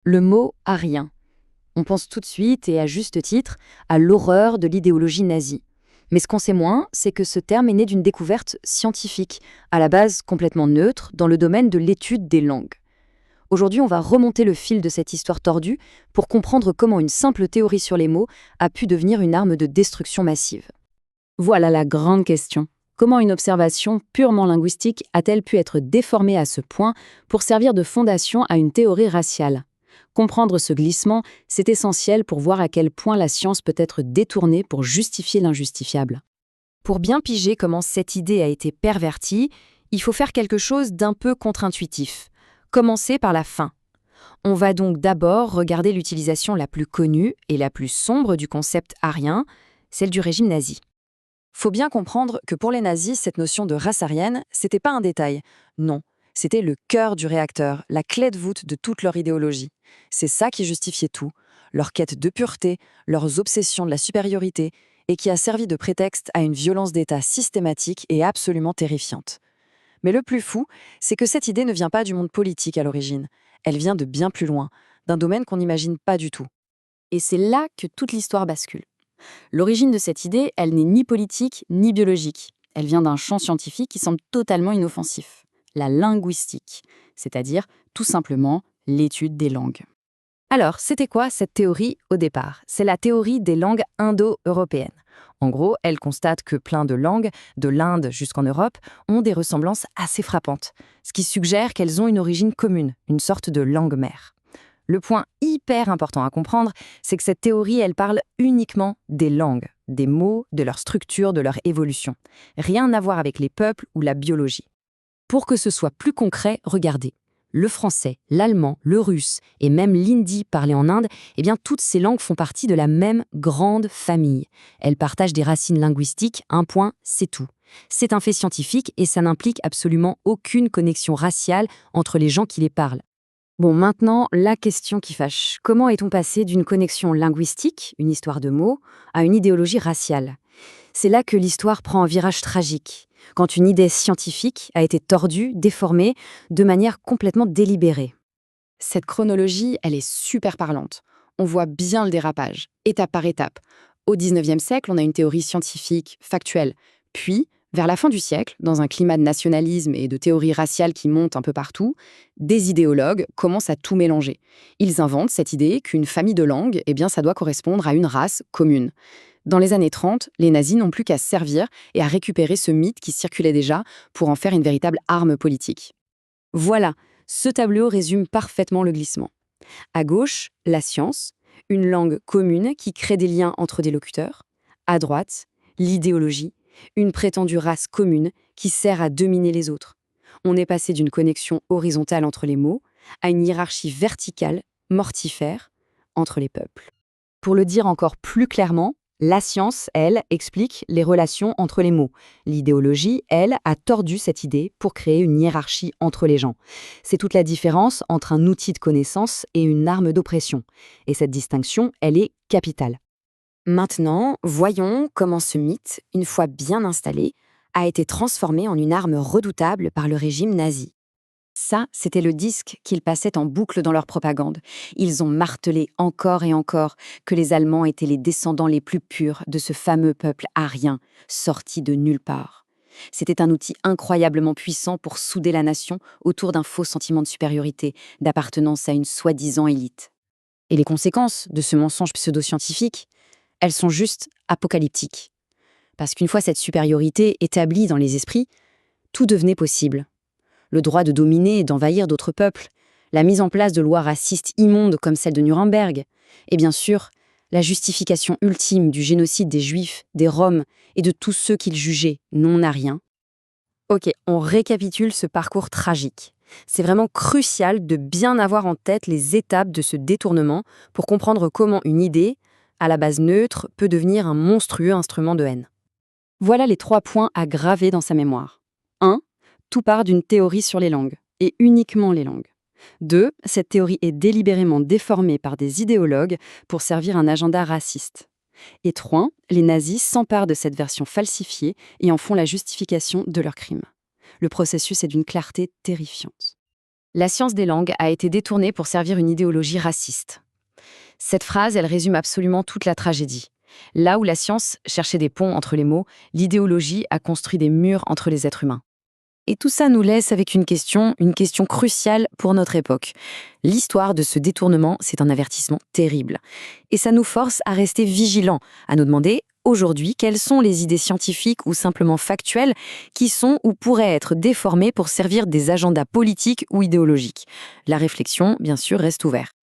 Le mot arien. On pense tout de suite, et à juste titre, à l'horreur de l'idéologie nazie. Mais ce qu'on sait moins, c'est que ce terme est né d'une découverte scientifique, à la base complètement neutre, dans le domaine de l'étude des langues. Aujourd'hui, on va remonter le fil de cette histoire tordue pour comprendre comment une simple théorie sur les mots a pu devenir une arme de destruction massive. Voilà la grande question. Comment une observation purement linguistique a-t-elle pu être déformée à ce point pour servir de fondation à une théorie raciale? Comprendre ce glissement, c'est essentiel pour voir à quel point la science peut être détournée pour justifier l'injustifiable. Pour bien piger comment cette idée a été pervertie, il faut faire quelque chose d'un peu contre-intuitif. Commencer par la fin. On va donc d'abord regarder l'utilisation la plus connue et la plus sombre du concept arien, celle du régime nazi. Faut bien comprendre que pour les nazis, cette notion de race aryenne, c'était pas un détail. Non, c'était le cœur du réacteur, la clé de voûte de toute leur idéologie. C'est ça qui justifiait tout, leur quête de pureté, leurs obsessions de la supériorité, et qui a servi de prétexte à une violence d'État systématique et absolument terrifiante. Mais le plus fou, c'est que cette idée ne vient pas du monde politique à l'origine. Elle vient de bien plus loin, d'un domaine qu'on n'imagine pas du tout. Et c'est là que toute l'histoire bascule. L'origine de cette idée, elle n'est ni politique ni biologique. Elle vient d'un champ scientifique qui semble totalement inoffensif. La linguistique, c'est-à-dire tout simplement l'étude des langues. Alors, c'était quoi cette théorie au départ? C'est la théorie des langues indo-européennes. En gros, elle constate que plein de langues, de l'Inde jusqu'en Europe, ont des ressemblances assez frappantes, ce qui suggère qu'elles ont une origine commune, une sorte de langue mère. Le point hyper important à comprendre, c'est que cette théorie, elle parle uniquement des langues, des mots, de leur structure, de leur évolution. Rien à voir avec les peuples ou la biologie. Pour que ce soit plus concret, regardez. Le français, l'allemand, le russe et même l'hindi parlé en Inde, eh bien toutes ces langues font partie de la même grande famille. Elles partagent des racines linguistiques, un point, c'est tout. C'est un fait scientifique et ça n'implique absolument aucune connexion raciale entre les gens qui les parlent. Bon, maintenant, la question qui fâche. Comment est-on passé d'une connexion linguistique, une histoire de mots, à une idéologie raciale? C'est là que l'histoire prend un virage tragique, quand une idée scientifique a été tordue, déformée, de manière complètement délibérée. Cette chronologie, elle est super parlante. On voit bien le dérapage, étape par étape. Au XIXe siècle, on a une théorie scientifique, factuelle. Puis, vers la fin du siècle, dans un climat de nationalisme et de théorie raciale qui monte un peu partout, des idéologues commencent à tout mélanger. Ils inventent cette idée qu'une famille de langues, eh bien, ça doit correspondre à une race commune. Dans les années 30, les nazis n'ont plus qu'à se servir et à récupérer ce mythe qui circulait déjà pour en faire une véritable arme politique. Voilà, ce tableau résume parfaitement le glissement. À gauche, la science, une langue commune qui crée des liens entre des locuteurs. À droite, l'idéologie, une prétendue race commune qui sert à dominer les autres. On est passé d'une connexion horizontale entre les mots à une hiérarchie verticale, mortifère, entre les peuples. Pour le dire encore plus clairement, la science, elle, explique les relations entre les mots. L'idéologie, elle, a tordu cette idée pour créer une hiérarchie entre les gens. C'est toute la différence entre un outil de connaissance et une arme d'oppression. Et cette distinction, elle est capitale. Maintenant, voyons comment ce mythe, une fois bien installé, a été transformé en une arme redoutable par le régime nazi. Ça, c'était le disque qu'ils passaient en boucle dans leur propagande. Ils ont martelé encore et encore que les Allemands étaient les descendants les plus purs de ce fameux peuple arien, sorti de nulle part. C'était un outil incroyablement puissant pour souder la nation autour d'un faux sentiment de supériorité, d'appartenance à une soi-disant élite. Et les conséquences de ce mensonge pseudo-scientifique, elles sont juste apocalyptiques. Parce qu'une fois cette supériorité établie dans les esprits, tout devenait possible. Le droit de dominer et d'envahir d'autres peuples, la mise en place de lois racistes immondes comme celle de Nuremberg, et bien sûr, la justification ultime du génocide des Juifs, des Roms et de tous ceux qu'ils jugeaient non-aryens. Ok, on récapitule ce parcours tragique. C'est vraiment crucial de bien avoir en tête les étapes de ce détournement pour comprendre comment une idée, à la base neutre, peut devenir un monstrueux instrument de haine. Voilà les 3 points à graver dans sa mémoire. 1. Tout part d'une théorie sur les langues, et uniquement les langues. 2. Cette théorie est délibérément déformée par des idéologues pour servir un agenda raciste. Et 3. Les nazis s'emparent de cette version falsifiée et en font la justification de leurs crimes. Le processus est d'une clarté terrifiante. La science des langues a été détournée pour servir une idéologie raciste. Cette phrase, elle résume absolument toute la tragédie. Là où la science cherchait des ponts entre les mots, l'idéologie a construit des murs entre les êtres humains. Et tout ça nous laisse avec une question cruciale pour notre époque. L'histoire de ce détournement, c'est un avertissement terrible. Et ça nous force à rester vigilants, à nous demander, aujourd'hui, quelles sont les idées scientifiques ou simplement factuelles qui sont ou pourraient être déformées pour servir des agendas politiques ou idéologiques. La réflexion, bien sûr, reste ouverte.